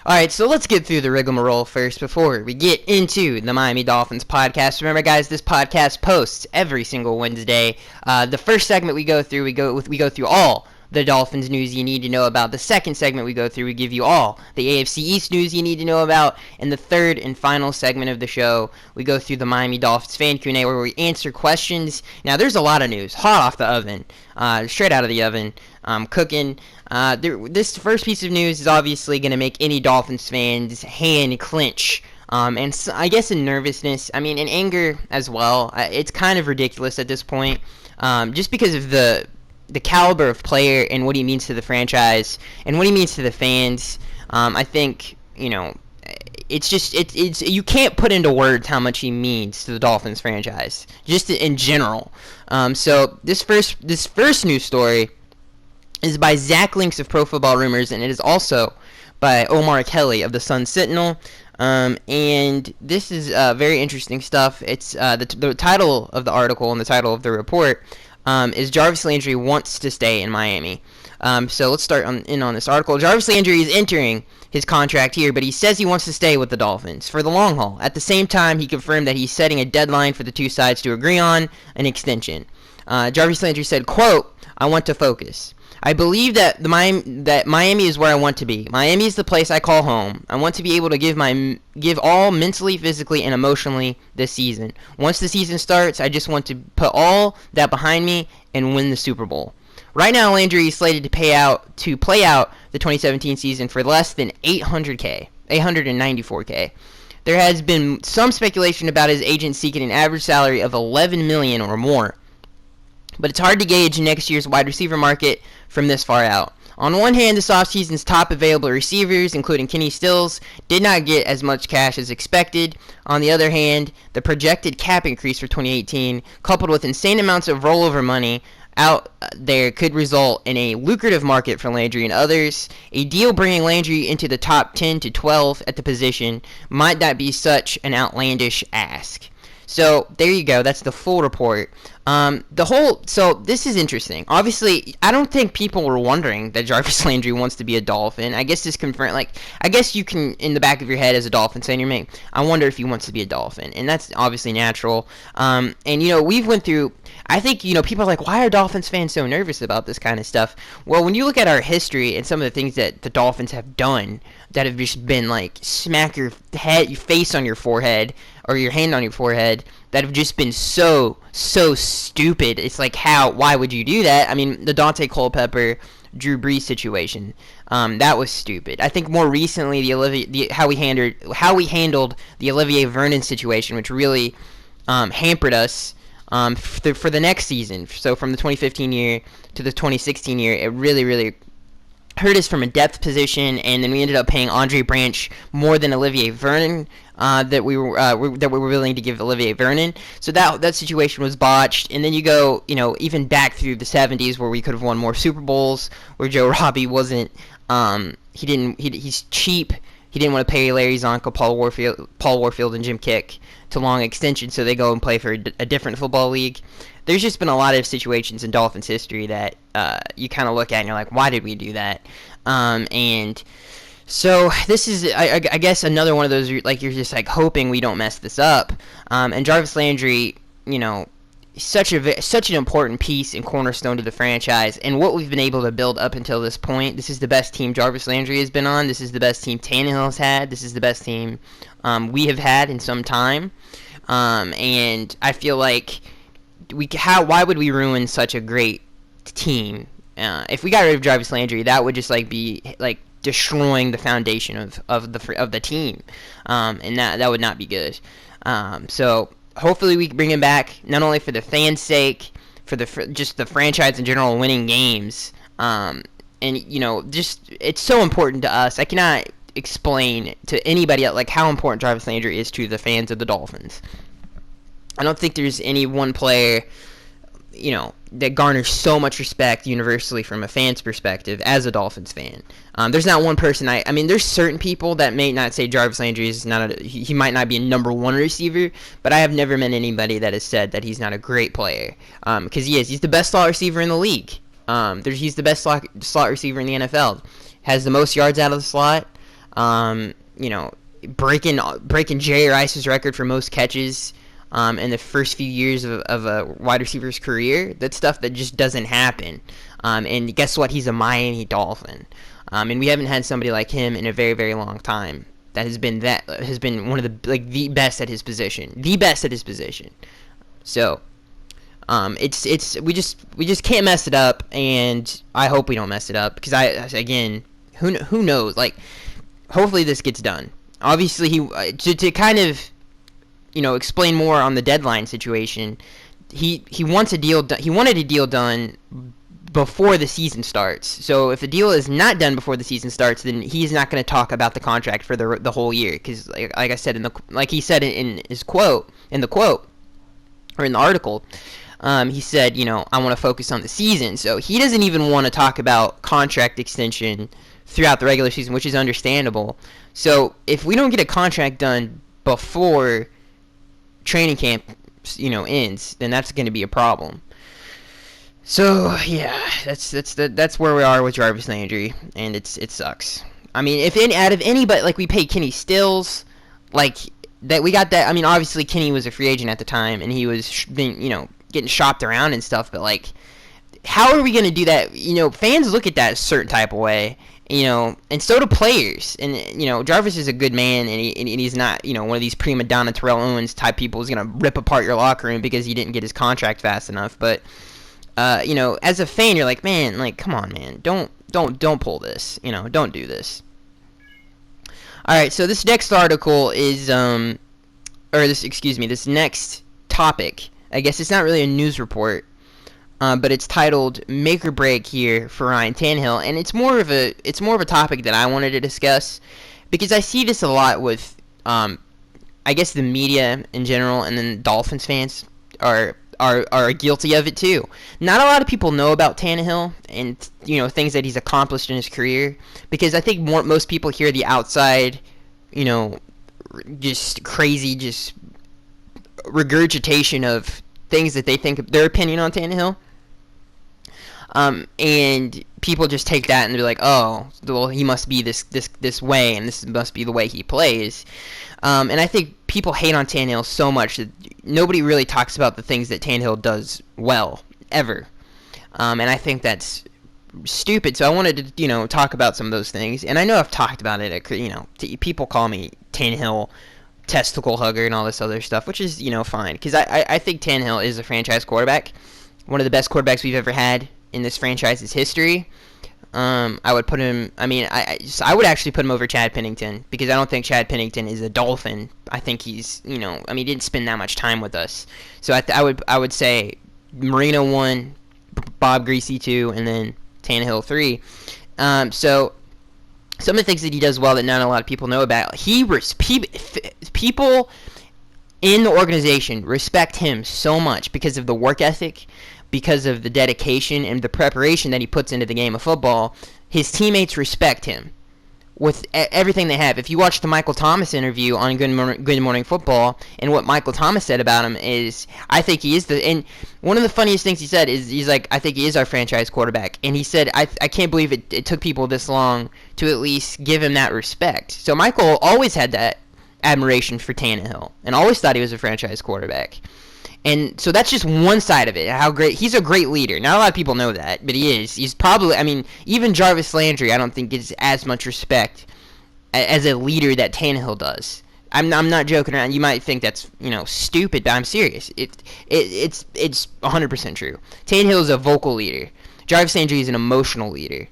Alright, so let's get through the rigmarole first before we get into the Miami Dolphins podcast. Remember, guys, this podcast posts every single Wednesday. The first segment we go through all the Dolphins news you need to know about. The second segment we go through, we give you all the AFC East news you need to know about. And the third and final segment of the show, we go through the Miami Dolphins fan Q&A where we answer questions. Now, there's a lot of news, hot off the oven, straight out of the oven, cooking. This first piece of news is obviously going to make any Dolphins fans hand clench. And so, I guess in nervousness, in anger as well. It's kind of ridiculous at this point, just because of the caliber of player and what he means to the franchise and what he means to the fans. I think, it's you can't put into words how much he means to the Dolphins franchise, just in general. So this first news story is by Zach Links of Pro Football Rumors, and it is also by Omar Kelly of the Sun Sentinel. And this is very interesting stuff. It's the title of the article and the title of the report is Jarvis Landry wants to stay in Miami. So let's start on this article. Jarvis Landry is entering his contract here, but he says he wants to stay with the Dolphins for the long haul. At the same time, he confirmed that he's setting a deadline for the two sides to agree on an extension. Jarvis Landry said, quote, "I want to focus. I believe that Miami is where I want to be. Miami is the place I call home. I want to be able to give all mentally, physically, and emotionally this season. Once the season starts, I just want to put all that behind me and win the Super Bowl." Right now, Landry is slated to play out the 2017 season for less than $894K. There has been some speculation about his agent seeking an average salary of $11 million or more, but it's hard to gauge next year's wide receiver market from this far out. On one hand, this offseason's top available receivers, including Kenny Stills, did not get as much cash as expected. On the other hand, the projected cap increase for 2018, coupled with insane amounts of rollover money out there, could result in a lucrative market for Landry and others. A deal bringing Landry into the top 10 to 12 at the position might not be such an outlandish ask. So there you go. That's the full report. So this is interesting. Obviously, I don't think people were wondering that Jarvis Landry wants to be a Dolphin. I guess this confirmed. I guess you can, in the back of your head as a Dolphin fan, I wonder if he wants to be a Dolphin, and that's obviously natural. And we've went through. I think people are like, why are Dolphins fans so nervous about this kind of stuff? Well, when you look at our history and some of the things that the Dolphins have done that have just been like smack your face on your forehead or your hand on your forehead, that have just been so stupid. It's like, why would you do that? The Dante Culpepper, Drew Brees situation, that was stupid. I think more recently how we handled the Olivier Vernon situation, which really hampered us for the next season. So from the 2015 year to the 2016 year, it really hurt us from a depth position, and then we ended up paying Andre Branch more than Olivier Vernon that we were willing to give Olivier Vernon. So that situation was botched. And then you go, even back through the 70s where we could have won more Super Bowls, where Joe Robbie wasn't, he's cheap. He didn't want to pay Larry Zonka, Paul Warfield, and Jim Kick to long extensions, so they go and play for a different football league. There's just been a lot of situations in Dolphins history that you kind of look at and you're like, why did we do that? And so this is, I guess, another one of those, like, you're just like hoping we don't mess this up. And Jarvis Landry, such an important piece and cornerstone to the franchise, and what we've been able to build up until this point. This is the best team Jarvis Landry has been on. This is the best team Tannehill has had. This is the best team we have had in some time. And I feel like why would we ruin such a great team? If we got rid of Jarvis Landry, that would just be destroying the foundation of the team, and that would not be good. So hopefully we can bring him back, not only for the fans' sake, for just the franchise in general, winning games. And just it's so important to us. I cannot explain to anybody else how important Jarvis Landry is to the fans of the Dolphins. I don't think there's any one player, that garners so much respect universally from a fan's perspective as a Dolphins fan. There's not one person. There's certain people that may not say Jarvis Landry is not he might not be a number one receiver, but I have never met anybody that has said that he's not a great player. Because he is. He's the best slot receiver in the league. He's the best slot receiver in the NFL. Has the most yards out of the slot. You know, breaking Jerry Rice's record for most catches in the first few years of a wide receiver's career. That's stuff that just doesn't happen. And guess what? He's a Miami Dolphin. And we haven't had somebody like him in a very, very long time. That has been one of the best at his position. The best at his position. So we just can't mess it up, and I hope we don't mess it up, because who knows, like, hopefully this gets done. Obviously, to kind of, explain more on the deadline situation, he wanted a deal done before the season starts. So if the deal is not done before the season starts, then he's not going to talk about the contract for the whole year, because like I said like he said in the quote or in the article, he said, I want to focus on the season. So he doesn't even want to talk about contract extension throughout the regular season, which is understandable. So if we don't get a contract done before training camp, ends, then that's going to be a problem. So yeah, that's where we are with Jarvis Landry, and it sucks. I mean, out of anybody, like, we paid Kenny Stills, like, that we got that. I mean, obviously Kenny was a free agent at the time, and he was being, getting shopped around and stuff. But, like, how are we gonna do that? Fans look at that a certain type of way, and so do players. And Jarvis is a good man, and he's not, one of these prima donna Terrell Owens type people who's gonna rip apart your locker room because he didn't get his contract fast enough. But as a fan, you're like, man, like, come on, man, don't pull this, don't do this. All right, so this next article is, this next topic, I guess it's not really a news report, but it's titled "Make or Break" here for Ryan Tannehill, and it's more of a topic that I wanted to discuss, because I see this a lot with, I guess, the media in general, and then Dolphins fans are guilty of it too. Not a lot of people know about Tannehill and things that he's accomplished in his career, because I think most people hear the outside, just crazy, just regurgitation of things that they think of their opinion on Tannehill. And people just take that and they're like, oh, well, he must be this way, and this must be the way he plays. And I think people hate on Tannehill so much that nobody really talks about the things that Tannehill does well, ever. And I think that's stupid. So I wanted to, talk about some of those things. And I know I've talked about it. People call me Tannehill testicle hugger and all this other stuff, which is, fine. Because I think Tannehill is a franchise quarterback. One of the best quarterbacks we've ever had in this franchise's history. I would put him. I mean, I would actually put him over Chad Pennington, because I don't think Chad Pennington is a Dolphin. I think he's, he didn't spend that much time with us. So I would say Marino 1, Bob Greasy 2, and then Tannehill 3. So some of the things that he does well that not a lot of people know about, people in the organization respect him so much because of the work ethic, because of the dedication and the preparation that he puts into the game of football. His teammates respect him with everything they have. If you watch the Michael Thomas interview on Good Morning Football, and what Michael Thomas said about him is, I think he is and one of the funniest things he said is, he's like, I think he is our franchise quarterback. And he said, I can't believe it took people this long to at least give him that respect. So Michael always had that admiration for Tannehill, and always thought he was a franchise quarterback. And so that's just one side of it, how great. He's a great leader. Not a lot of people know that, but he is. He's probably, even Jarvis Landry, I don't think gets as much respect as a leader that Tannehill does. I'm not joking around. You might think that's, stupid, but I'm serious. It's 100% true. Tannehill is a vocal leader. Jarvis Landry is an emotional leader.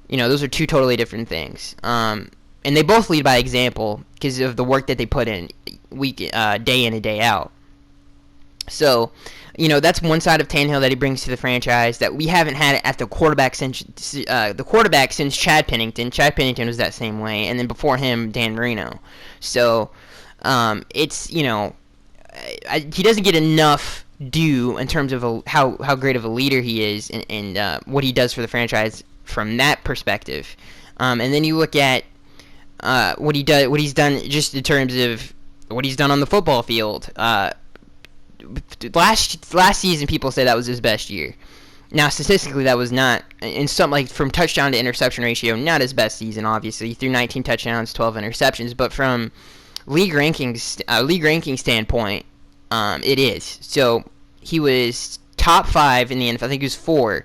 Those are two totally different things. And they both lead by example because of the work that they put in day in and day out. So, that's one side of Tannehill that he brings to the franchise that we haven't had at the quarterback since Chad Pennington. Chad Pennington was that same way, and then before him, Dan Marino. So, it's he doesn't get enough due in terms of how great of a leader he is, and what he does for the franchise from that perspective. And then you look at what he's done just in terms of what he's done on the football field. Last season, people say that was his best year. Now, statistically, that was not, in some, like, from touchdown to interception ratio, not his best season, obviously. He threw 19 touchdowns, 12 interceptions, but from league ranking standpoint, it is. So, he was top 5 in the NFL. I think he was 4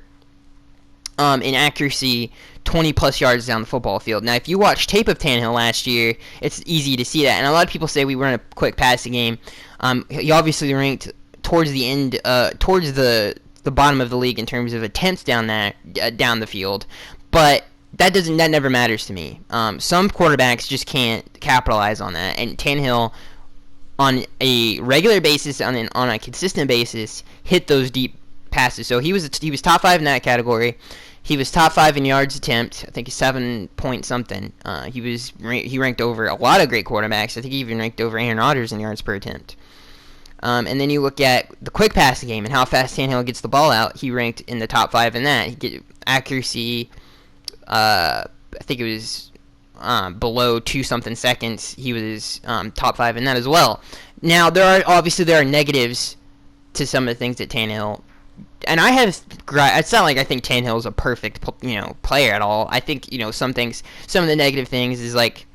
in accuracy, 20-plus yards down the football field. Now, if you watch tape of Tannehill last year, it's easy to see that. And a lot of people say we run a quick passing game. He obviously ranked towards the end, towards the bottom of the league in terms of attempts down the field, but that never matters to me. Some quarterbacks just can't capitalize on that, and Tannehill, on a regular basis, on a consistent basis, hit those deep passes. So he was top 5 in that category. He was top 5 in yards attempt. I think he's 7 point something. He ranked over a lot of great quarterbacks. I think he even ranked over Aaron Rodgers in yards per attempt. And then you look at the quick passing game and how fast Tannehill gets the ball out. He ranked in the top 5 in that. He get accuracy. I think it was below 2-something seconds. He was top 5 in that as well. Now there are negatives to some of the things that Tannehill. And it's not like I think Tannehill is a perfect player at all. I think some of the negative things is like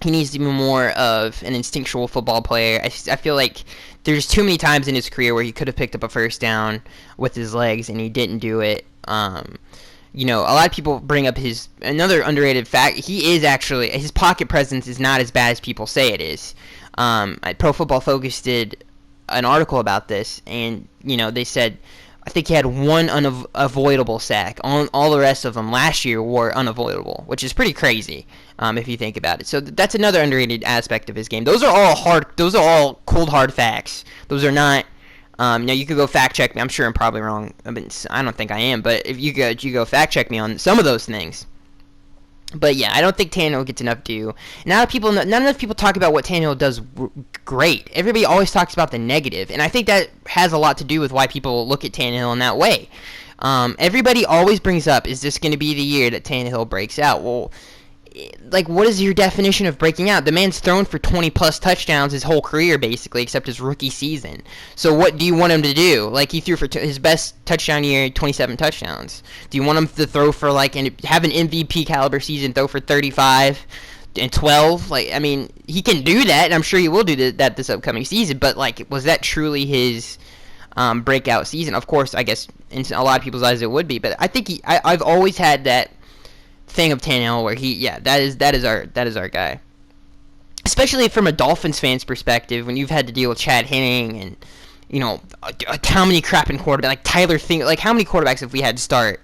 he needs to be more of an instinctual football player. I feel like there's too many times in his career where he could have picked up a first down with his legs and he didn't do it. A lot of people bring up another underrated fact. He is actually, his pocket presence is not as bad as people say it is. Pro Football Focus did an article about this, and they said I think he had one unavoidable sack. All the rest of them last year were unavoidable, which is pretty crazy if you think about it. So that's another underrated aspect of his game. Those are all cold hard facts. Those are not. Now you could go fact check me. I'm sure I'm probably wrong. I don't think I am, but if you go fact check me on some of those things. But yeah, I don't think Tannehill gets enough due. Not enough people talk about what Tannehill does great. Everybody always talks about the negative, and I think that has a lot to do with why people look at Tannehill in that way. Everybody always brings up, is this going to be the year that Tannehill breaks out? Well, like, what is your definition of breaking out? The man's thrown for 20-plus touchdowns his whole career, basically, except his rookie season. So what do you want him to do? Like, he threw for his best touchdown year, 27 touchdowns. Do you want him to throw for, like, have an MVP caliber season, throw for 35 and 12? Like, I mean, he can do that, and I'm sure he will do that this upcoming season, but, like, was that truly his breakout season? Of course, I guess in a lot of people's eyes it would be, but I think I've always had that thing of Tannehill where that is our guy, especially from a Dolphins fan's perspective, when you've had to deal with Chad Henning and how many crapping quarterbacks, like Tyler Thing, like how many quarterbacks have we had to start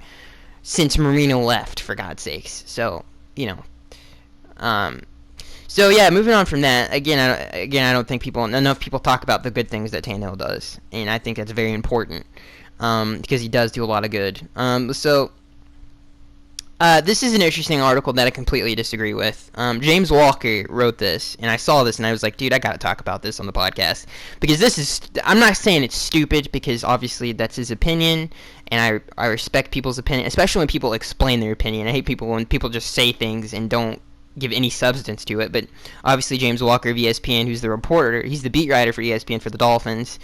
since Marino left, for God's sakes. So yeah, moving on from that, I don't think enough people talk about the good things that Tannehill does, and I think that's very important because he does do a lot of good. This is an interesting article that I completely disagree with. James Walker wrote this, and I saw this, and I was like, dude, I gotta talk about this on the podcast. Because I'm not saying it's stupid, because obviously that's his opinion, and I respect people's opinion, especially when people explain their opinion. I hate when people just say things and don't give any substance to it. But obviously James Walker of ESPN, who's the reporter, he's the beat writer for ESPN for the Dolphins,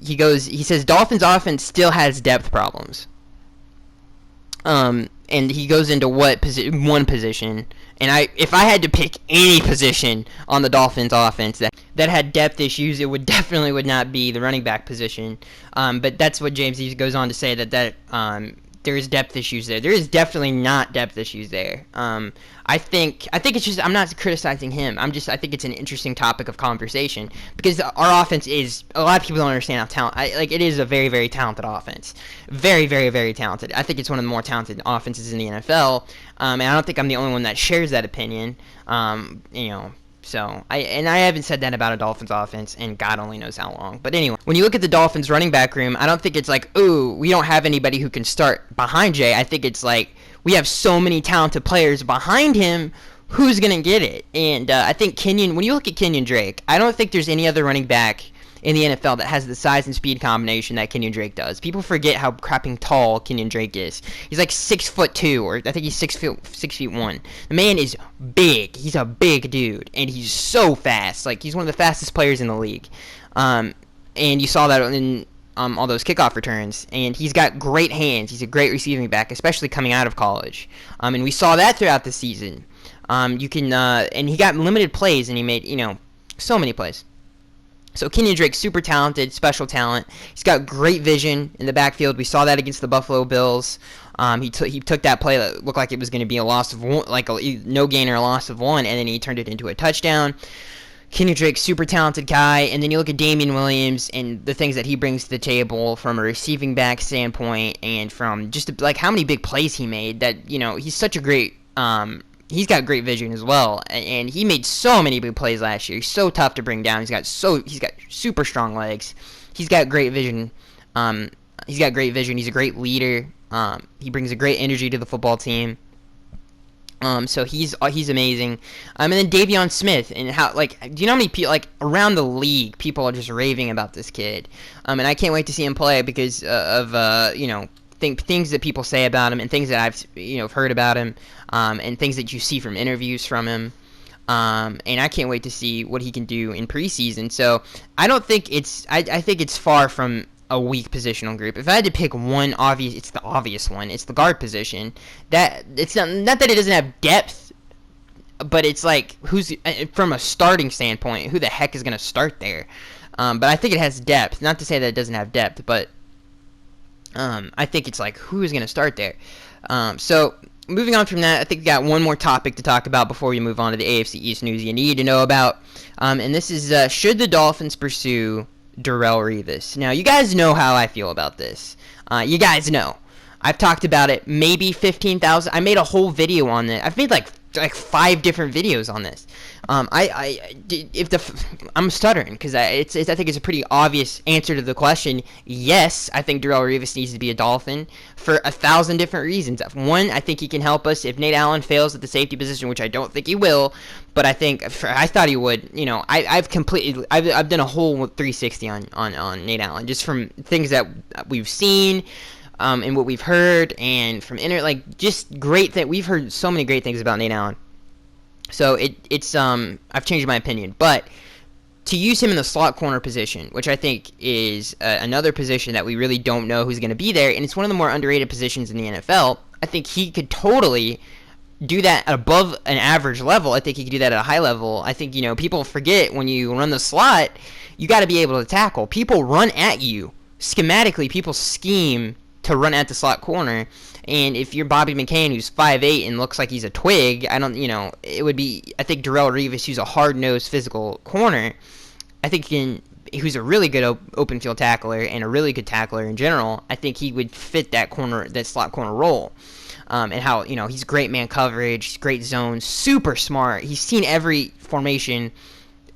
he says, Dolphins offense still has depth problems. And he goes into one position, and if I had to pick any position on the Dolphins offense that had depth issues, it would not be the running back position. But that's what James goes on to say, that there is depth issues there. There is definitely not depth issues there. I think it's just, I'm not criticizing him. I think it's an interesting topic of conversation, because our offense is, a lot of people don't understand how talented, it is a very, very talented offense. Very, very, very talented. I think it's one of the more talented offenses in the NFL, and I don't think I'm the only one that shares that opinion. So, I haven't said that about a Dolphins offense, and God only knows how long. But anyway, when you look at the Dolphins running back room, I don't think it's like, ooh, we don't have anybody who can start behind Jay. I think it's like, we have so many talented players behind him, who's going to get it? And I think when you look at Kenyon Drake, I don't think there's any other running back in the NFL that has the size and speed combination that Kenyon Drake does. People forget how crapping tall Kenyon Drake is. He's like 6'2", or I think he's 6'1". The man is big. He's a big dude, and he's so fast. Like, he's one of the fastest players in the league. And you saw that in all those kickoff returns, and he's got great hands. He's a great receiving back, especially coming out of college. And we saw that throughout the season. And he got limited plays, and he made so many plays. So Kenyon Drake's super talented, special talent. He's got great vision in the backfield. We saw that against the Buffalo Bills. He took that play that looked like it was going to be a loss of one, like a no gain or a loss of one, and then he turned it into a touchdown. Kenyon Drake's super talented guy, and then you look at Damian Williams and the things that he brings to the table from a receiving back standpoint, and from just like how many big plays he made. That he's such a great. He's got great vision as well, and he made so many big plays last year. He's so tough to bring down. He's got super strong legs. He's got great vision. He's a great leader. He brings a great energy to the football team. So he's amazing. And then Davion Smith, and how, do you know how many people, around the league, people are just raving about this kid. And I can't wait to see him play because of things that people say about him, and things that I've heard about him, and things that you see from interviews from him. And I can't wait to see what he can do in preseason. So I don't think I think it's far from a weak positional group. If I had to pick one it's the obvious one. It's the guard position. That it's not that it doesn't have depth, but it's like who's from a starting standpoint, who the heck is going to start there? But I think it has depth. Not to say that it doesn't have depth, but I think it's like who is going to start there. So moving on from that, I think we got one more topic to talk about before we move on to the AFC East news you need to know about. And this is should the Dolphins pursue Darrelle Revis? Now, you guys know how I feel about this. You guys know. I've talked about it maybe 15,000. I made a whole video on it. I've made like 5 different videos on this. I'm stuttering because I think it's a pretty obvious answer to the question. Yes, I think Darrelle Revis needs to be a Dolphin for 1,000 different reasons. One, I think he can help us if Nate Allen fails at the safety position, which I don't think he will, but I thought he would. I've done a whole 360 on Nate Allen, just from things that we've seen. And what we've heard, and from just great that we've heard so many great things about Nate Allen. So I've changed my opinion, but to use him in the slot corner position, which I think is another position that we really don't know who's going to be there, and it's one of the more underrated positions in the NFL. I think he could totally do that at above an average level. I think he could do that at a high level. I think people forget when you run the slot, you got to be able to tackle. People run at you schematically. People scheme to run at the slot corner, and if you're Bobby McCain, who's 5'8" and looks like he's a twig, it would be, I think Darrelle Revis, who's a hard-nosed physical corner, I think who's a really good open field tackler and a really good tackler in general, I think he would fit that slot corner role. And how, he's great man coverage, great zone, super smart. He's seen every formation,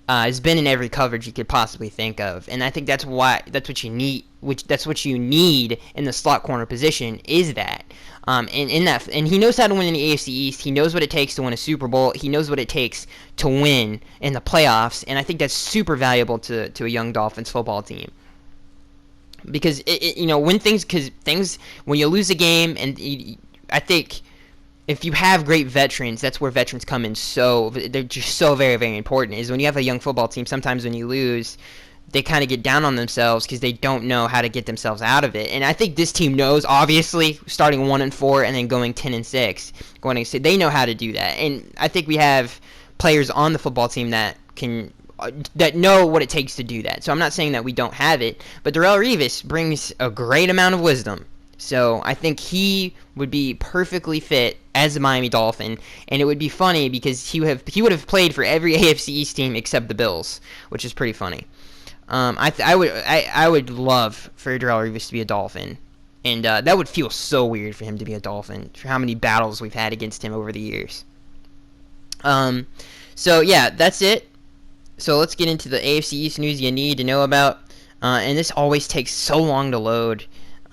has been in every coverage you could possibly think of, and I think that's what you need. That's what you need in the slot corner position, is that. And he knows how to win in the AFC East. He knows what it takes to win a Super Bowl. He knows what it takes to win in the playoffs, and I think that's super valuable to a young Dolphins football team. Because when you lose a game, and I think if you have great veterans, that's where veterans come in. So they're just so very, very important. Is when you have a young football team, sometimes when you lose, they kind of get down on themselves because they don't know how to get themselves out of it. And I think this team knows, obviously, starting 1-4 and then going 10-6, they know how to do that. And I think we have players on the football team that know what it takes to do that. So I'm not saying that we don't have it, but Darrelle Revis brings a great amount of wisdom. So I think he would be perfectly fit as a Miami Dolphin, and it would be funny because he would have played for every AFC East team except the Bills, which is pretty funny. I would love for Darrelle Revis to be a Dolphin, and that would feel so weird for him to be a Dolphin, for how many battles we've had against him over the years. So yeah, that's it. So let's get into the AFC East news you need to know about, and this always takes so long to load.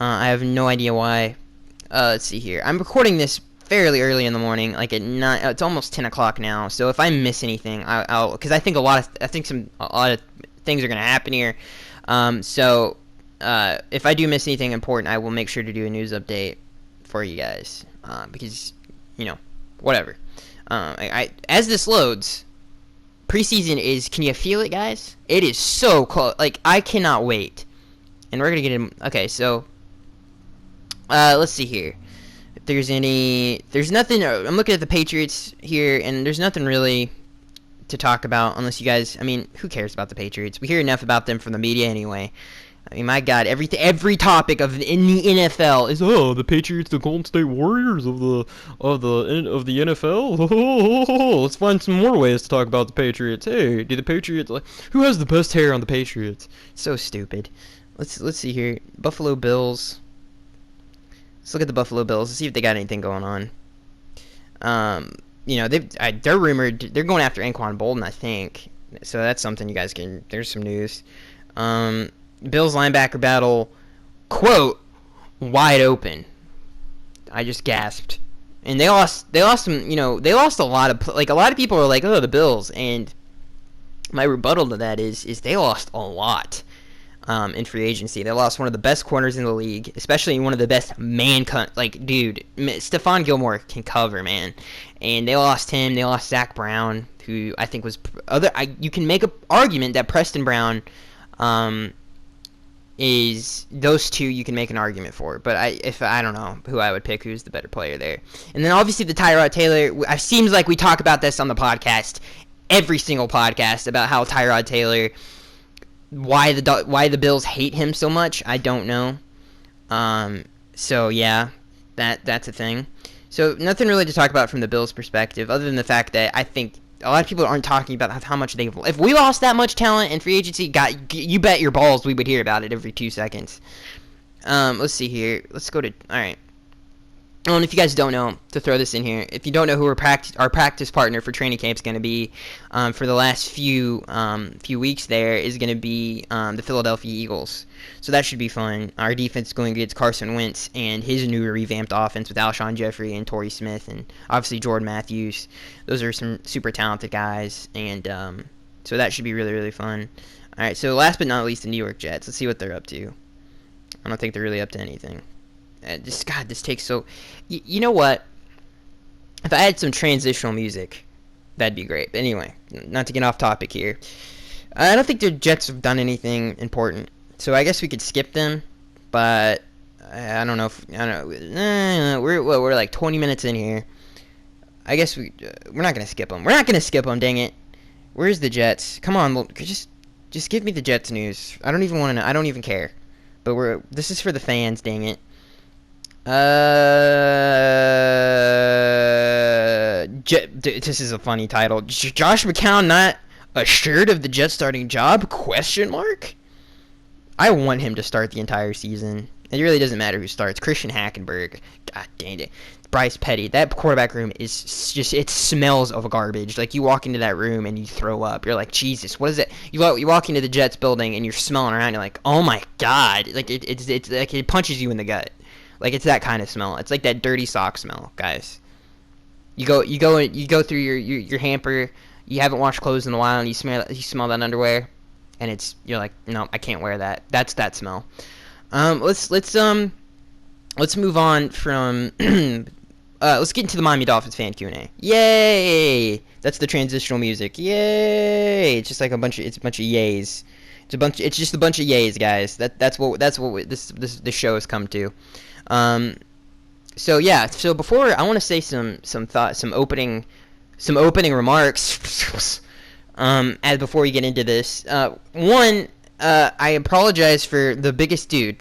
I have no idea why. Let's see here. I'm recording this fairly early in the morning, like at 9. It's almost 10 o'clock now. So if I miss anything, I'll because I think a lot of things are gonna happen here. So if I do miss anything important, I will make sure to do a news update for you guys. Because whatever. As this loads, preseason is. Can you feel it, guys? It is so close. Like, I cannot wait And we're gonna get him. Okay, so let's see here. If there's nothing. I'm looking at the Patriots here, and there's nothing really to talk about unless you guys. I mean, who cares about the Patriots? We hear enough about them from the media anyway. I mean, my God, every topic in the NFL is The Patriots, the Golden State Warriors of the NFL. Let's find some more ways to talk about the Patriots. Hey, do the Patriots who has the best hair on the Patriots? so stupid. Let's see here. Buffalo Bills. Let's look at the Buffalo Bills and see if they got anything going on. They're rumored. They're going after Anquan Bolden, I think. So that's something you guys can. There's some news. Bills linebacker battle, quote, wide open. I just gasped. And they lost some, they lost a lot of, a lot of people are like, oh, the Bills. And my rebuttal to that is they lost a lot in free agency. They lost one of the best corners in the league, especially one of the best dude, Stephon Gilmore can cover, man. And they lost him. They lost Zach Brown, who I think was, you can make an argument that Preston Brown, is those two you can make an argument for, but I don't know who I would pick, who's the better player there. And then obviously the Tyrod Taylor, it seems like we talk about this on the podcast, every single podcast, about how Tyrod Taylor, why the Bills hate him so much, I don't know. So yeah, that's a thing. So nothing really to talk about from the Bills' perspective, other than the fact that I think a lot of people aren't talking about how much they've. If we lost that much talent in free agency, you bet your balls we would hear about it every 2 seconds. Let's see here. Let's go to. All right. And if you guys don't know, to throw this in here, if you don't know who our practice partner for training camp is going to be, for the last few weeks, there is going to be the Philadelphia Eagles. So that should be fun. Our defense is going against Carson Wentz and his new revamped offense with Alshon Jeffrey and Torrey Smith and obviously Jordan Matthews. Those are some super talented guys, and so that should be really, really fun. All right, so last but not least, the New York Jets. Let's see what they're up to. I don't think they're really up to anything. This takes so. You know what? If I had some transitional music, that'd be great. But anyway, not to get off topic here. I don't think the Jets have done anything important, so I guess we could skip them. But I don't know. We're like 20 minutes in here. I guess we're not gonna skip them. We're not gonna skip them. Dang it! Where's the Jets? Come on, just give me the Jets news. I don't even want to know. I don't even care. But this is for the fans. Dang it. This is a funny title. Josh McCown not assured of the Jets starting job? Question mark? I want him to start the entire season. It really doesn't matter who starts. Christian Hackenberg. God dang it. Bryce Petty. That quarterback room is just, it smells of garbage. Like, you walk into that room and you throw up. You're like, Jesus, what is it? You walk into the Jets building and you're smelling around. You're like, oh my God. Like, it's like it punches you in the gut. Like, it's that kind of smell. It's like that dirty sock smell, guys. You go through your hamper. You haven't washed clothes in a while, and you smell that underwear, and you're like, no, I can't wear that. That's that smell. Let's move on from. Let's get into the Miami Dolphins fan Q&A. Yay! That's the transitional music. Yay! It's just like a bunch of yays. It's just a bunch of yays, guys. That's what this show has come to. So before, I want to say some opening remarks. As before we get into this, I apologize for the biggest dude.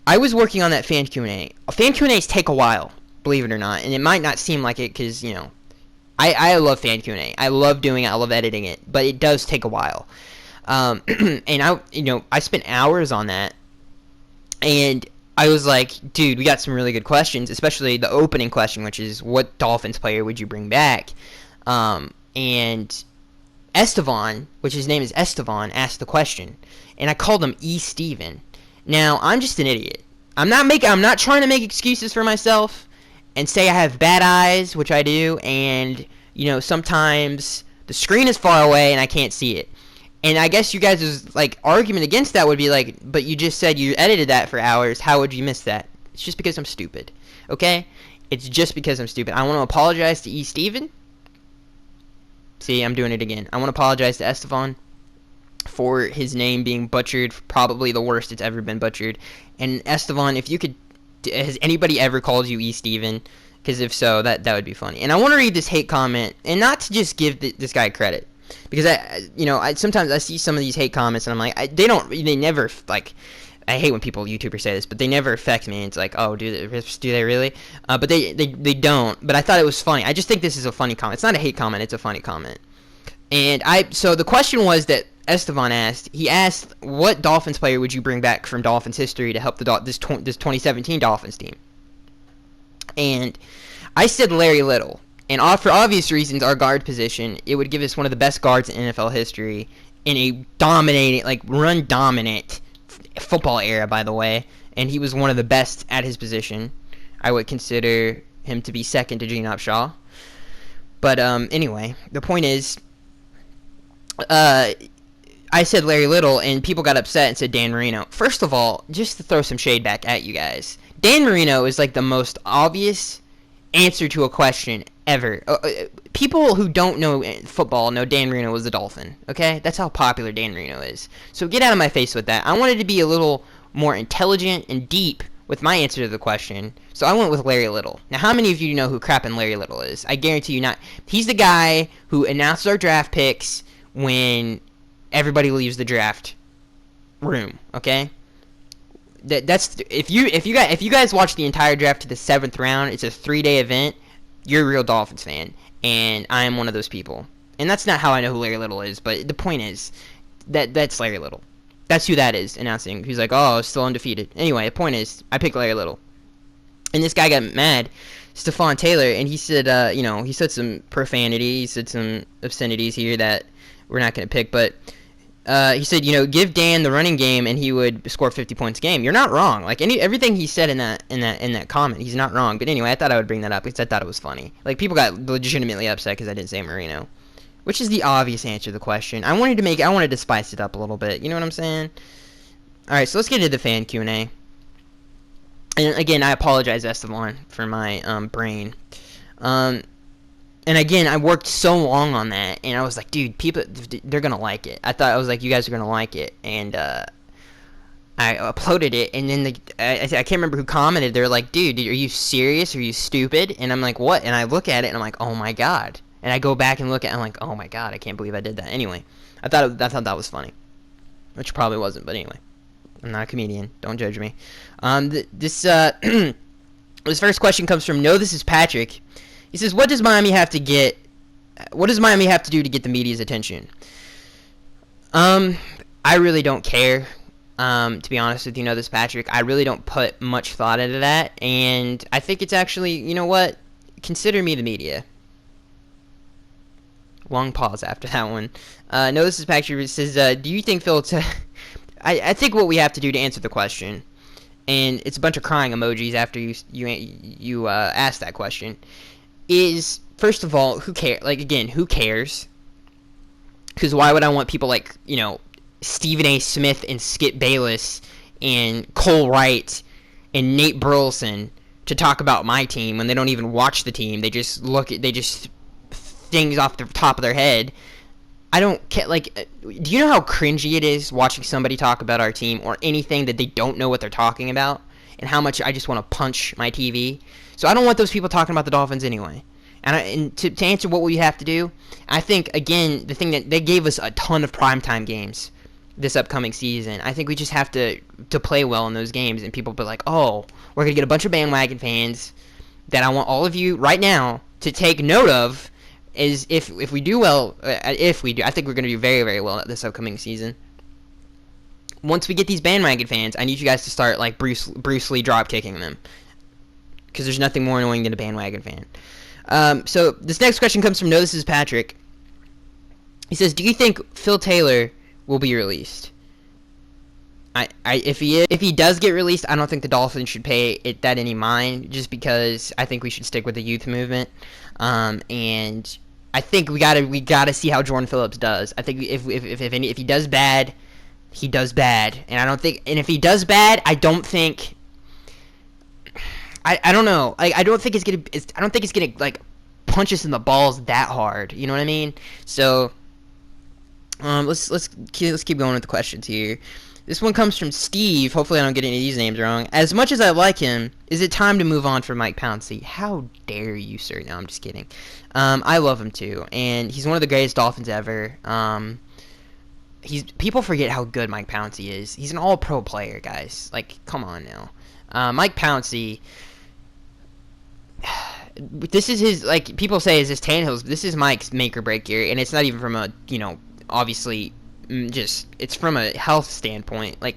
I was working on that fan Q&A. Fan Q&As take a while, believe it or not, and it might not seem like it because I love fan Q&A. I love doing it. I love editing it, but it does take a while. And I spent hours on that, and I was like, dude, we got some really good questions, especially the opening question, which is, what Dolphins player would you bring back? And Estevan, which his name is Estevan, asked the question, and I called him E. Steven. Now, I'm just an idiot. I'm not trying to make excuses for myself and say I have bad eyes, which I do, and, sometimes the screen is far away and I can't see it. And I guess you guys' argument against that would be like, but you just said you edited that for hours. How would you miss that? It's just because I'm stupid. Okay? It's just because I'm stupid. I want to apologize to E. Steven. See, I'm doing it again. I want to apologize to Estevan for his name being butchered, probably the worst it's ever been butchered. And Estevan, if you could, has anybody ever called you E. Steven? Because if so, that would be funny. And I want to read this hate comment, and not to just give this guy credit, because I sometimes I see some of these hate comments, and I'm like, they never, like, I hate when YouTubers say this, but they never affect me. It's like, oh, do they really? But they don't. But I thought it was funny. I just think this is a funny comment. It's not a hate comment. It's a funny comment. And so the question was that Estevan asked. He asked, what Dolphins player would you bring back from Dolphins history to help this 2017 Dolphins team? And I said Larry Little. And for obvious reasons, our guard position, it would give us one of the best guards in NFL history in a dominating, like, run-dominant football era, by the way. And he was one of the best at his position. I would consider him to be second to Gene Upshaw. But anyway, the point is, I said Larry Little, and people got upset and said Dan Marino. First of all, just to throw some shade back at you guys, Dan Marino is like the most obvious answer to a question ever. People who don't know football know Dan Marino was a Dolphin, okay? That's how popular Dan Marino is. So get out of my face with that. I wanted to be a little more intelligent and deep with my answer to the question, so I went with Larry Little. Now, how many of you know who crappin' Larry Little is? I guarantee you not. He's the guy who announces our draft picks when everybody leaves the draft room, okay? That's if you guys watch the entire draft to the 7th round, it's a 3-day event. You're a real Dolphins fan, and I am one of those people. And that's not how I know who Larry Little is, but the point is that's Larry Little. That's who that is announcing. He's like, oh, still undefeated. Anyway, the point is, I picked Larry Little. And this guy got mad, Stephon Taylor, and he said, he said some profanity. He said some obscenities here that we're not going to pick. But he said, give Dan the running game, and he would score 50 points a game. You're not wrong. Like everything he said in that comment, he's not wrong. But anyway, I thought I would bring that up because I thought it was funny. Like, people got legitimately upset because I didn't say Marino, which is the obvious answer to the question. I wanted to spice it up a little bit. You know what I'm saying? All right, so let's get into the fan Q&A. And again, I apologize, Estevan, for my brain. And again, I worked so long on that, and I was like, dude, people, they're gonna like it. I was like, you guys are gonna like it, and I uploaded it, and then I can't remember who commented. They're like, dude, are you serious? Are you stupid? And I'm like, what? And I look at it, and I'm like, oh my god. And I go back and look at it, and I'm like, oh my god, I can't believe I did that. Anyway, I thought that was funny, which probably wasn't, but anyway. I'm not a comedian. Don't judge me. This first question comes from No, This Is Patrick. He says, what does Miami have to do to get the media's attention? I really don't care. To be honest with you, No, This is Patrick. I really don't put much thought into that, and I think it's actually, you know what? Consider me the media. Long pause after that one. No, This is Patrick. It says, do you think Phil... I think what we have to do to answer the question, and it's a bunch of crying emojis after you ask that question, is, first of all, who cares? Like, again, who cares? Because why would I want people like, Stephen A. Smith and Skip Bayless and Cole Wright and Nate Burleson to talk about my team when they don't even watch the team? They just things off the top of their head. I don't care. Like, do you know how cringy it is watching somebody talk about our team or anything that they don't know what they're talking about, and how much I just want to punch my TV? So I don't want those people talking about the Dolphins anyway. And to answer what we have to do, I think, again, the thing that they gave us a ton of primetime games this upcoming season. I think we just have to play well in those games, and people be like, oh, we're going to get a bunch of bandwagon fans that I want all of you right now to take note of. Is if we do well, I think we're going to do very, very well this upcoming season. Once we get these bandwagon fans, I need you guys to start like Bruce Lee drop kicking them, because there's nothing more annoying than a bandwagon fan. So this next question comes from No, This Is Patrick. He says, do you think Phil Taylor will be released? If he does get released, I don't think the Dolphins should pay that any mind, just because I think we should stick with the youth movement. And I think we gotta see how Jordan Phillips does. I think if he does bad, he does bad, and if he does bad, I don't know. I don't think it's gonna like punch us in the balls that hard. You know what I mean? So Let's keep going with the questions here. This one comes from Steve. Hopefully, I don't get any of these names wrong. As much as I like him, is it time to move on from Mike Pouncey? How dare you, sir? No, I'm just kidding. I love him too, and he's one of the greatest Dolphins ever. People forget how good Mike Pouncey is. He's an all-pro player, guys. Like, come on now. Mike Pouncey. This is his, like, people say is this Tannehill's. This is Mike's make or break year, and it's not even from a, obviously, it's from a health standpoint. Like,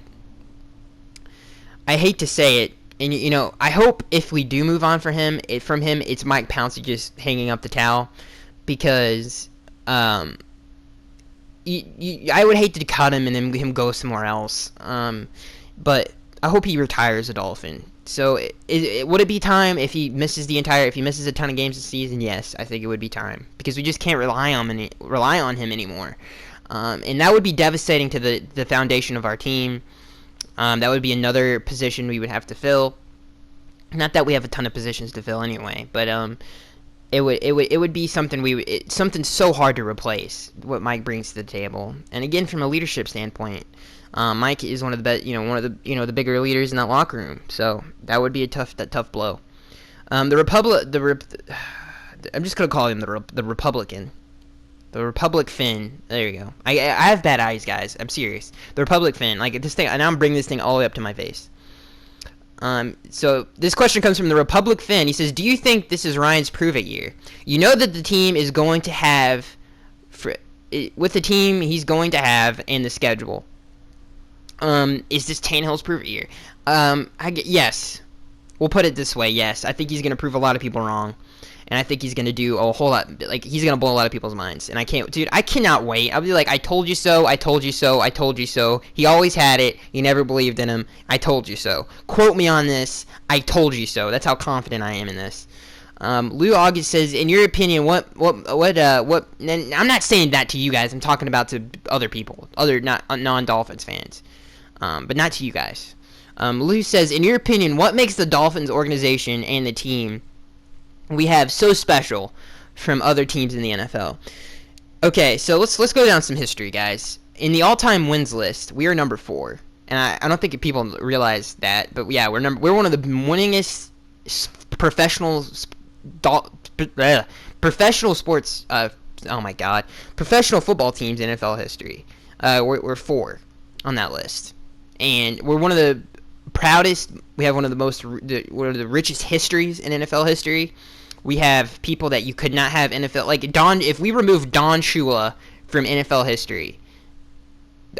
I hate to say it, and I hope if we do move on from him, it's Mike Pouncey just hanging up the towel, because I would hate to cut him and then him go somewhere else. But I hope he retires a Dolphin. So would it be time if he misses a ton of games this season? Yes, I think it would be time, because we just can't rely on him anymore. And that would be devastating to the foundation of our team. That would be another position we would have to fill. Not that we have a ton of positions to fill anyway, but it would be something something so hard to replace what Mike brings to the table. And again, from a leadership standpoint, Mike is one of the best, the bigger leaders in that locker room. So that would be a tough blow. I'm just gonna call him the Republican. The Republic Finn. There you go. I have bad eyes, guys. I'm serious. The Republic Finn. Like this thing, and I'm bringing this thing all the way up to my face. So this question comes from the Republic Finn. He says, "Do you think this is Ryan's prove it year? You know that the team is going to have, with the team he's going to have and the schedule. Is this Tannehill's prove it year? Yes. We'll put it this way. Yes, I think he's going to prove a lot of people wrong." And I think he's going to do a whole lot, like, he's going to blow a lot of people's minds. And I cannot wait. I'll be like, I told you so, I told you so, I told you so. He always had it. You never believed in him. I told you so. Quote me on this. I told you so. That's how confident I am in this. Lou August says, in your opinion, what, and I'm not saying that to you guys. I'm talking about to other people, non-Dolphins fans. But not to you guys. Lou says, in your opinion, what makes the Dolphins organization and the team we have so special from other teams in the NFL? Okay, so let's go down some history, guys. In the all-time wins list, we are number 4, and I don't think people realize that, but yeah, we're one of the winningest professional sports. Professional football teams in NFL history. We're 4 on that list, and we're one of the proudest. We have one of the richest histories in NFL history. We have people that you could not have NFL, like if we remove Don Shula from NFL history,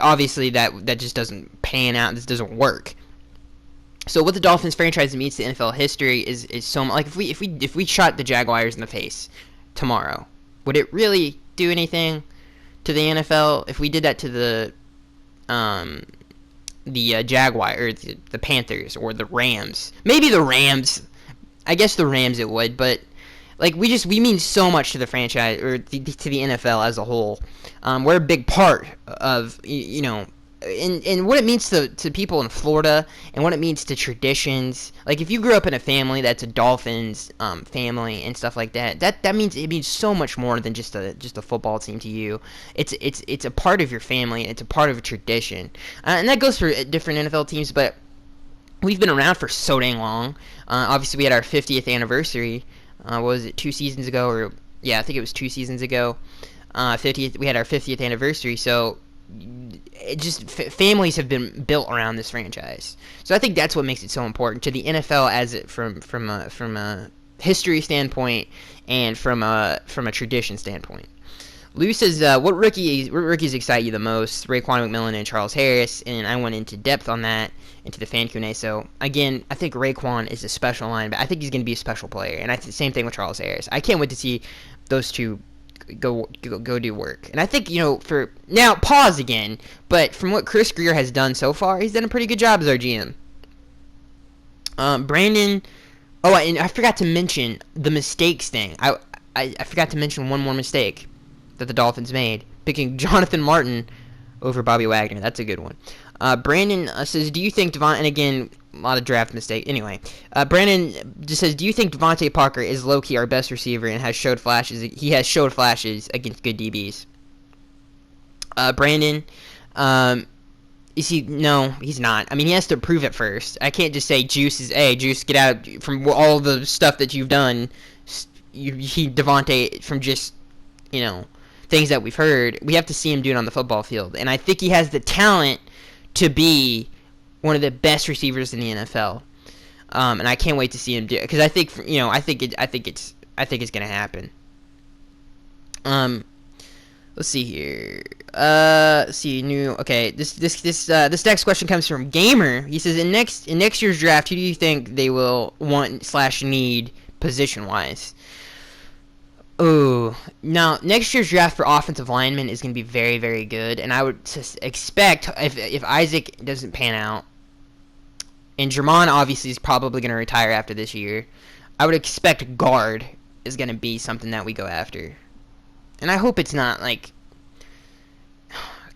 obviously that just doesn't pan out. This doesn't work. So what the Dolphins franchise means to NFL history is so much. Like if we shot the Jaguars in the face tomorrow, would it really do anything to the NFL if we did that to the Jaguar or the Panthers or the Rams? Maybe the Rams. I guess the Rams it would, but like we mean so much to the franchise or to the NFL as a whole. We're a big part of and what it means to people in Florida and what it means to traditions. Like if you grew up in a family that's a Dolphins family and stuff like that, that means it means so much more than just a football team to you. It's a part of your family. It's a part of a tradition, and that goes for different NFL teams, but we've been around for so dang long. Obviously, we had our 50th anniversary. What was it, 2 seasons ago? Or yeah, I think it was 2 seasons ago. 50th. We had our 50th anniversary. So, families have been built around this franchise. So I think that's what makes it so important to the NFL, as it from a history standpoint and from a tradition standpoint. Lou says, what rookies excite you the most? Raekwon McMillan and Charles Harris, and I went into depth on that into the fan Q&A. So again, I think Raekwon is a special linebacker. I think he's going to be a special player, and the same thing with Charles Harris. I can't wait to see those two go do work. And I think for now, pause again. But from what Chris Greer has done so far, he's done a pretty good job as our GM. Brandon. Oh, and I forgot to mention the mistakes thing. I forgot to mention one more mistake that the Dolphins made, picking Jonathan Martin over Bobby Wagner. That's a good one. Brandon says, do you think and again, a lot of draft mistake. Anyway, Brandon just says, do you think Devontae Parker is low-key our best receiver and has showed flashes against good DBs? Brandon. Is he? No, he's not. I mean, he has to prove it first. I can't just say Juice is Juice, get out from all the stuff that you've done. He Devontae from just things that we've heard. We have to see him do it on the football field, and I think he has the talent to be one of the best receivers in the NFL. And I can't wait to see him do it because I think it's gonna happen. Let's see here. Let's see. This next question comes from Gamer. He says, in next year's draft, who do you think they will want/need position wise? Oh, now next year's draft for offensive linemen is going to be very, very good, and I would expect if Isaac doesn't pan out, and Jermon obviously is probably going to retire after this year, I would expect guard is going to be something that we go after. And I hope it's not like,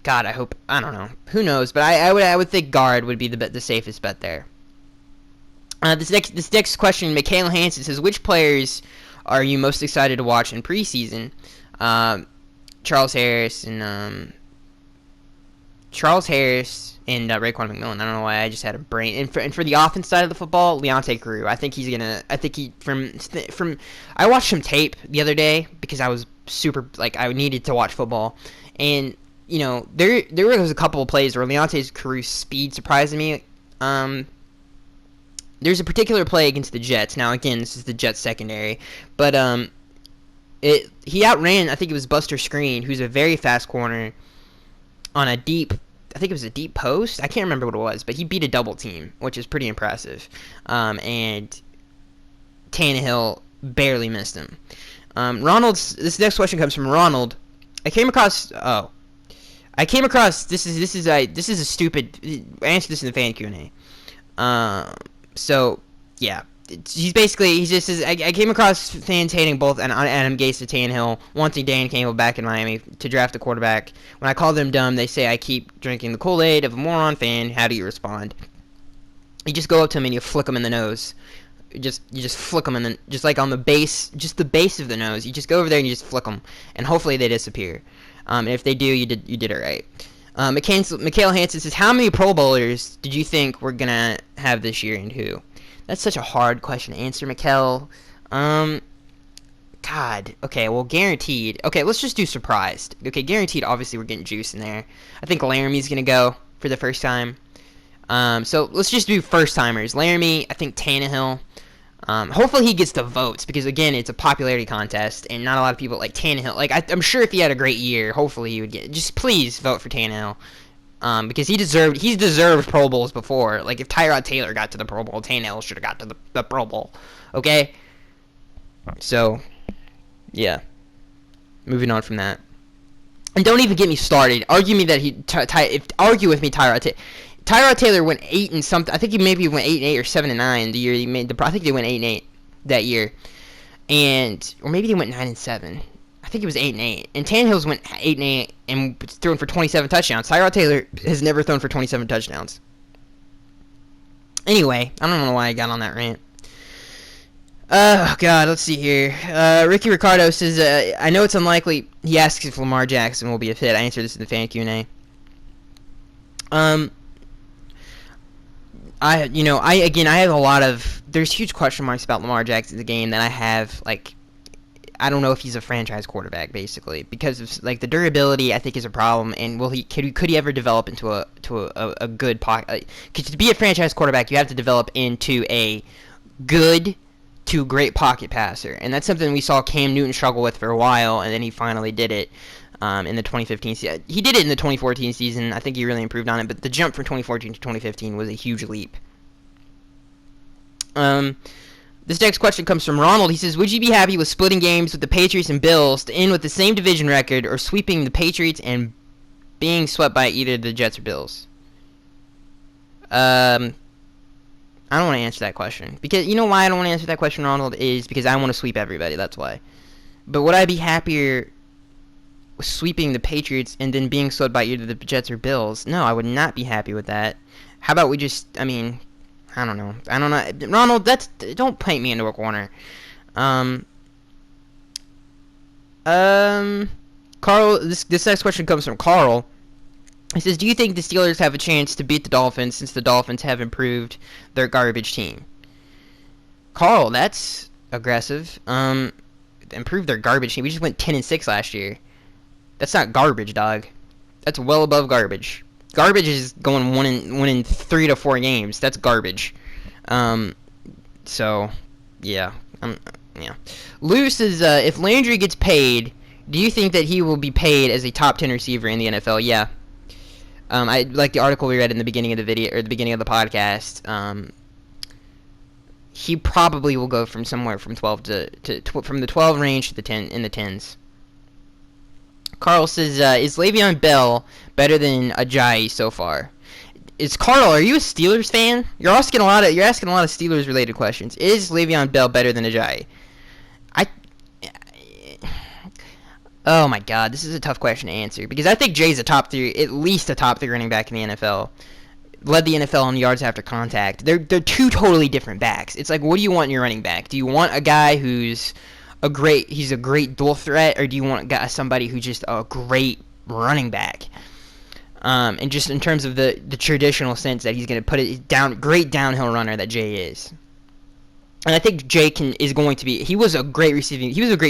God, I don't know, who knows, but I would think guard would be the safest bet there. This next question, Michaela Hansen says, which players are you most excited to watch in preseason? Charles Harris and Raekwon McMillan. I don't know why I just had a brain. And for the offense side of the football, Leonte Carew. I think I watched some tape the other day because I was super I needed to watch football, and there was a couple of plays where Leonte Carew's speed surprised me. There's a particular play against the Jets. Now, again, this is the Jets secondary, but he outran, I think it was Buster Screen, who's a very fast corner, on a deep, I think it was a deep post. I can't remember what it was, but he beat a double team, which is pretty impressive. And Tannehill barely missed him. This next question comes from Ronald. I came across this is a stupid. I answered this in the fan Q&A. So yeah, he just says I came across fans hating both Adam Gase and Tannehill, wanting Dan Campbell back in Miami to draft a quarterback. When I call them dumb, they say I keep drinking the Kool-Aid of a moron fan. How do you respond? You just go up to him and you flick him in the nose. You just flick them, and then just like on the base, just the base of the nose, you just go over there and you just flick them, and hopefully they disappear. And if they do, you did it right. Mikhail Hansen says, how many Pro Bowlers did you think we're gonna have this year, and who? That's such a hard question to answer, Mikhail. God. Okay, well, guaranteed. Okay, let's just do surprised. Okay, guaranteed. Obviously, we're getting Juice in there. I think Laramie's gonna go for the first time. So let's just do first timers. Laramie. I think Tannehill. Hopefully he gets the votes because again it's a popularity contest and not a lot of people like Tannehill. I'm sure if he had a great year, hopefully he would get. Just please vote for Tannehill because he's deserved Pro Bowls before. Like if Tyrod Taylor got to the Pro Bowl, Tannehill should have got to the Pro Bowl. Okay. So yeah, moving on from that, and don't even get me started. Argue with me, Tyrod Taylor. Tyrod Taylor went 8 and something. I think he maybe went 8-8 or 7-9 the year he made the. I think they went 8-8 that year, or maybe they went 9-7. I think it was 8-8. And Tannehill's went 8-8 and thrown for 27 touchdowns. Tyrod Taylor has never thrown for 27 touchdowns. Anyway, I don't know why I got on that rant. Oh God, let's see here. Ricky Ricardo says, I know it's unlikely. He asks if Lamar Jackson will be a fit. I answered this in the fan Q&A. I have a lot of. There's huge question marks about Lamar Jackson's game that I have. I don't know if he's a franchise quarterback, basically, because of the durability. I think is a problem, and could he ever develop into a good pocket? To be a franchise quarterback, you have to develop into a good to great pocket passer, and that's something we saw Cam Newton struggle with for a while, and then he finally did it. In the 2015 season. He did it in the 2014 season. I think he really improved on it, but the jump from 2014 to 2015 was a huge leap. This next question comes from Ronald. He says, would you be happy with splitting games with the Patriots and Bills to end with the same division record, or sweeping the Patriots and being swept by either the Jets or Bills? I don't want to answer that question. Because you know why I don't want to answer that question, Ronald, is because I want to sweep everybody. That's why. But would I be happier sweeping the Patriots and then being swept by either the Jets or Bills? No, I would not be happy with that. How about we just, I don't know. Ronald, don't paint me into a corner. Carl, this next question comes from Carl. He says, do you think the Steelers have a chance to beat the Dolphins since the Dolphins have improved their garbage team? Carl, that's aggressive. Improved their garbage team. We just went 10-6 last year. That's not garbage, dog. That's well above garbage. Garbage is going one in 3 to 4 games. That's garbage. So, yeah. Yeah. Lou says, if Landry gets paid, do you think that he will be paid as a top 10 receiver in the NFL? Yeah. I like the article we read in the beginning of the video, or the beginning of the podcast. He probably will go from somewhere from 12 from the 12 range to the 10 in the 10s. Carl says, is Le'Veon Bell better than Ajayi so far? Carl, are you a Steelers fan? You're asking a lot of Steelers related questions. Is Le'Veon Bell better than Ajayi? Oh my God, this is a tough question to answer because I think Jay's at least a top 3 running back in the NFL. Led the NFL in yards after contact. They're two totally different backs. It's like, what do you want in your running back? Do you want a guy who's a great dual threat, or do you want somebody who's just a great running back? And just in terms of the traditional sense that he's going to put it down, great downhill runner that Jay is. And I think Jay is going to be. He was a great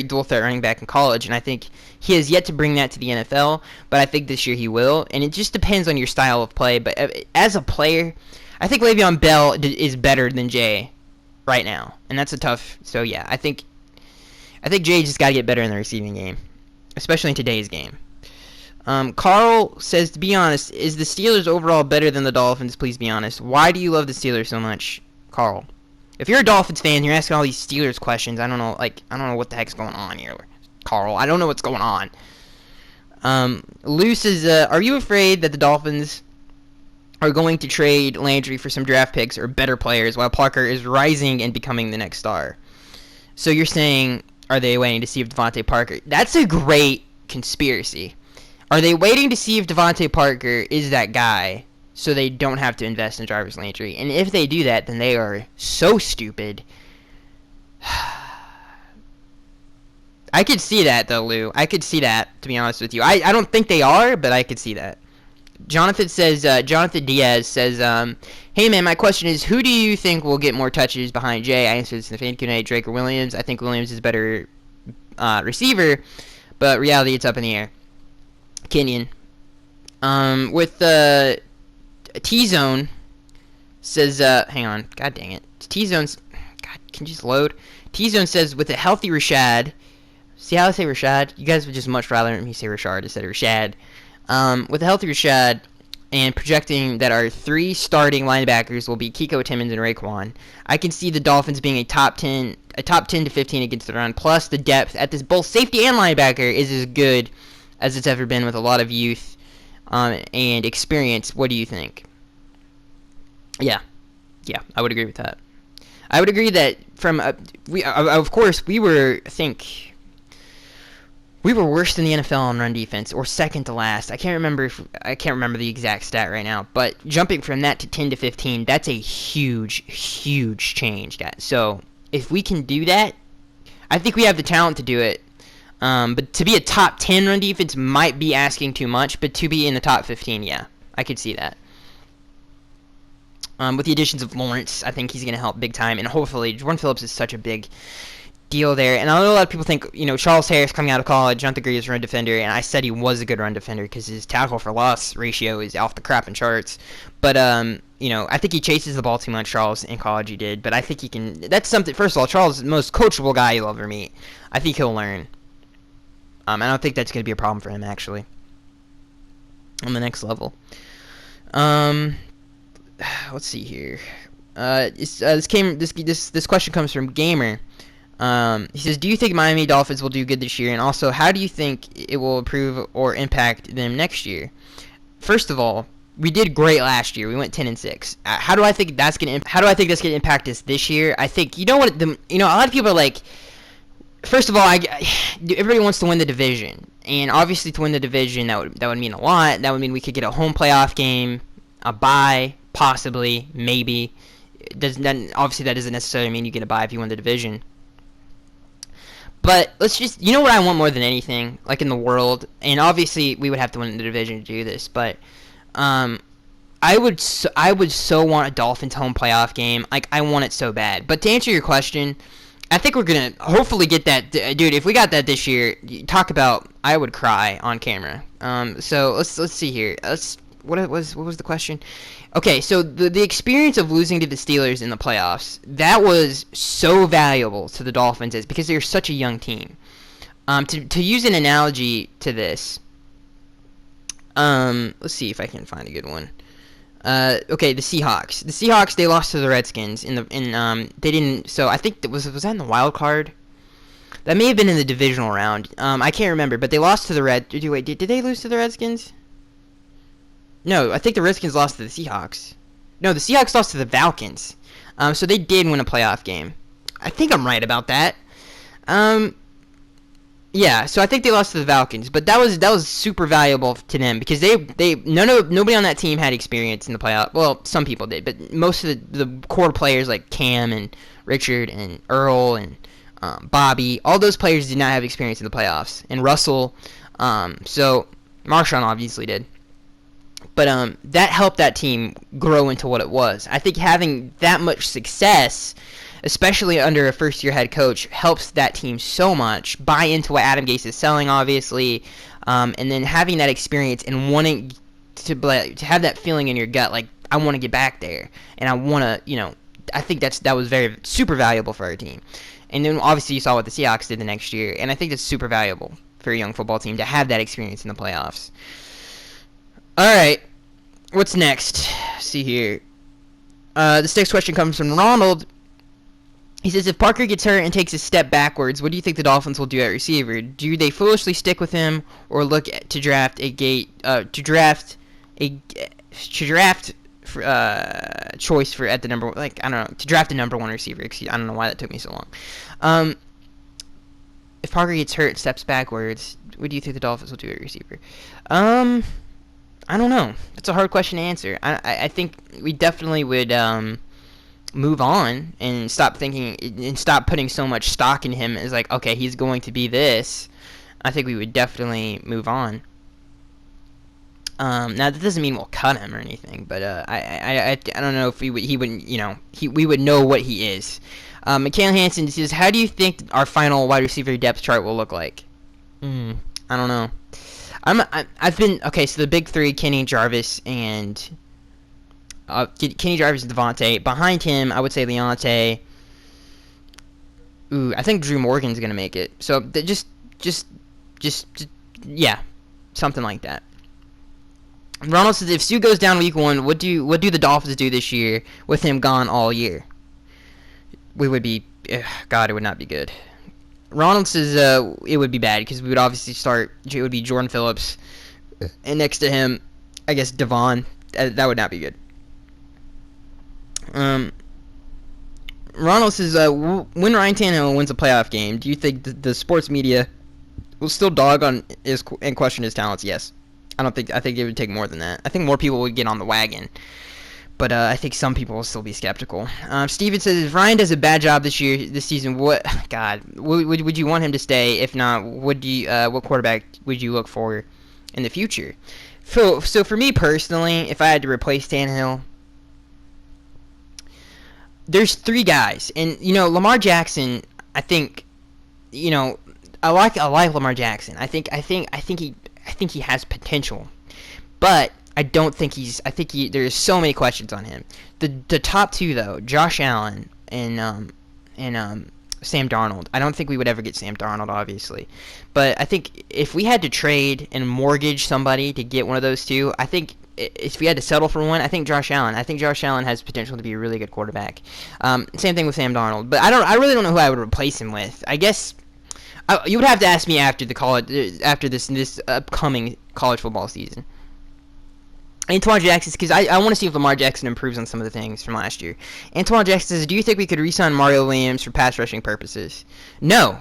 dual threat running back in college, and I think he has yet to bring that to the NFL. But I think this year he will, and it just depends on your style of play. But as a player, I think Le'Veon Bell is better than Jay right now, and that's a tough. So yeah, I think Jay just got to get better in the receiving game, especially in today's game. Carl says, to be honest, is the Steelers overall better than the Dolphins? Please be honest. Why do you love the Steelers so much, Carl? If you're a Dolphins fan, you're asking all these Steelers questions. I don't know what the heck's going on here, Carl. I don't know what's going on. Lou says, are you afraid that the Dolphins are going to trade Landry for some draft picks or better players while Parker is rising and becoming the next star? So you're saying, are they waiting to see if Devontae Parker... That's a great conspiracy. Are they waiting to see if Devontae Parker is that guy so they don't have to invest in Jarvis Landry? And if they do that, then they are so stupid. I could see that, though, Lou. I could see that, to be honest with you. I don't think they are, but I could see that. Jonathan Diaz says, hey, man, my question is, who do you think will get more touches behind Jay? I answered this in the fan Q&A, Drake or Williams. I think Williams is a better receiver, but reality, it's up in the air. Kenyon. With T-Zone says, hang on, god dang it. T-Zone's, god, can you just load? T-Zone says, with a healthy Rashad, see how I say Rashad? You guys would just much rather me say Rashard instead of Rashad. With a healthy Rashad, and projecting that our 3 starting linebackers will be Kiko, Timmons, and Raekwon, I can see the Dolphins being a top 10 to 15 against the run, plus the depth at this both safety and linebacker is as good as it's ever been with a lot of youth and experience. What do you think? Yeah, I would agree with that. I would agree that of course, we were worse than the NFL on run defense, or second to last. I can't remember the exact stat right now, but jumping from that to 10 to 15, that's a huge change. So if we can do that, I think we have the talent to do it. But to be a top 10 run defense might be asking too much, but to be in the top 15, yeah, I could see that. With the additions of Lawrence, I think he's going to help big time, and hopefully, Jordan Phillips is such a big deal there. And I know a lot of people think, Charles Harris coming out of college, Jonathan Green is a run defender, and I said he was a good run defender because his tackle for loss ratio is off the crap and charts. But, I think he chases the ball too much, Charles, in college he did, but I think he can, that's something, first of all, Charles is the most coachable guy you'll ever meet. I think he'll learn. I don't think that's going to be a problem for him, actually, on the next level. Let's see here. This question comes from Gamer. He says, do you think Miami Dolphins will do good this year? And also, how do you think it will improve or impact them next year? First of all, we did great last year. We went 10-6. How do I think that's going to impact us this year? I think, a lot of people are like, first of all, everybody wants to win the division, and obviously to win the division, that would mean a lot. That would mean we could get a home playoff game, a bye, possibly, maybe. Obviously, that doesn't necessarily mean you get a bye if you win the division. But let's just, you know what I want more than anything, like in the world, and obviously we would have to win the division to do this, but I would so want a Dolphins home playoff game. Like, I want it so bad. But to answer your question, I think we're gonna hopefully get that, dude. If we got that this year, talk about I would cry on camera. So let's see here. What was the question? Okay, so the experience of losing to the Steelers in the playoffs, that was so valuable to the Dolphins because they're such a young team. To use an analogy to this, let's see if I can find a good one. Okay, the Seahawks. The Seahawks, they lost to the Redskins they didn't. So I think was that in the wild card? That may have been in the divisional round. I can't remember, but they lost to the Wait, did they lose to the Redskins? No, I think the Redskins lost to the Seahawks. No, the Seahawks lost to the Falcons. So they did win a playoff game. I think I'm right about that. Yeah, so I think they lost to the Falcons, but that was super valuable to them because nobody on that team had experience in the playoff. Well, some people did, but most of the core players like Cam and Richard and Earl and Bobby, all those players did not have experience in the playoffs. And Russell, so Marshawn obviously did. But that helped that team grow into what it was. I think having that much success, especially under a first-year head coach, helps that team so much. Buy into what Adam Gase is selling, obviously, and then having that experience and wanting to have that feeling in your gut, like, I want to get back there, and I want to, I think that was very super valuable for our team. And then obviously you saw what the Seahawks did the next year, and I think that's super valuable for a young football team to have that experience in the playoffs. All right, what's next? Let's see here. This next question comes from Ronald. He says, if Parker gets hurt and takes a step backwards, what do you think the Dolphins will do at receiver? Do they foolishly stick with him or look to draft choice for at the number, like, I don't know, to draft a number one receiver? I don't know why that took me so long. If Parker gets hurt and steps backwards, what do you think the Dolphins will do at receiver? I don't know. That's a hard question to answer. I think we definitely would move on and stop thinking and stop putting so much stock in him as like, okay, he's going to be this. I think we would definitely move on. Now that doesn't mean we'll cut him or anything, but I don't know if we would know what he is. Mikhail Hansen says, how do you think our final wide receiver depth chart will look like? I don't know. I've been okay. So the big three: Kenny, Jarvis, and Kenny, Jarvis, and Devontae. Behind him, I would say Leonte. I think Drew Morgan's gonna make it. So just yeah, something like that. Ronald says, if Sue goes down week 1, what do the Dolphins do this year with him gone all year? We would be, God, it would not be good. Ronald says it would be bad because we would obviously start. It would be Jordan Phillips, and next to him, I guess Devon. That would not be good. Ronald says, when Ryan Tannehill wins a playoff game, do you think the sports media will still dog on and question his talents? Yes. I think it would take more than that. I think more people would get on the wagon. But I think some people will still be skeptical. Steven says, if Ryan does a bad job this season, would you want him to stay? If not, what quarterback would you look for in the future? So for me personally, if I had to replace Tannehill, there's 3 guys, and Lamar Jackson. I think, I like Lamar Jackson. I think he has potential, but I don't think there's so many questions on him. The top 2 though, Josh Allen and Sam Darnold. I don't think we would ever get Sam Darnold, obviously, but I think if we had to trade and mortgage somebody to get one of those 2, I think if we had to settle for one, I think Josh Allen. I think Josh Allen has potential to be a really good quarterback. Same thing with Sam Darnold, but I really don't know who I would replace him with. I guess you would have to ask me after this upcoming college football season. Antoine Jackson, because I want to see if Lamar Jackson improves on some of the things from last year. Antoine Jackson says, do you think we could re-sign Mario Williams for pass rushing purposes? No.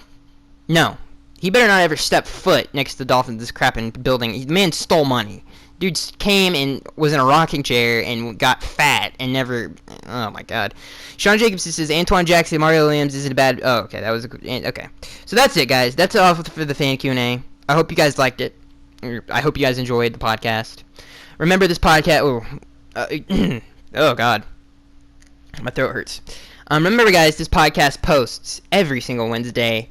He better not ever step foot next to the Dolphins, this crapping building. The man stole money. Dude came and was in a rocking chair and got fat and never. Oh my God. Sean Jacobs says Antoine Jackson, Mario Williams isn't a bad. Oh, okay, that was a good. Okay, so that's it, guys. That's all for the fan Q&A. I hope you guys liked it. I hope you guys enjoyed the podcast. Remember this podcast. Oh God, my throat hurts. Remember, guys, this podcast posts every single Wednesday.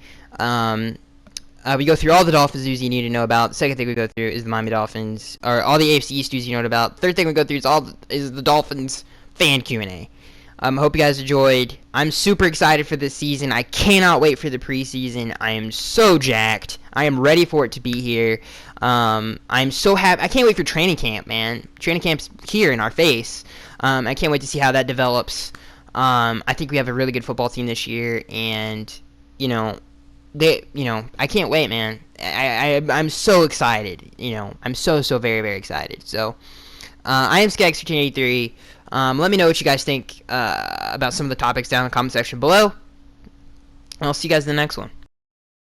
We go through all the Dolphins news you need to know about. The second thing we go through is the Miami Dolphins, or all the AFC East news you know about. Third thing we go through is the Dolphins fan Q&A. Hope you guys enjoyed. I'm super excited for this season. I cannot wait for the preseason. I am so jacked. I am ready for it to be here. I'm so happy. I can't wait for training camp, man. Training camp's here in our face. I can't wait to see how that develops. I think we have a really good football team this year, and I can't wait, man. I'm so excited. I'm so very very excited. So, I am Skag1383. Let me know what you guys think about some of the topics down in the comment section below. And I'll see you guys in the next one.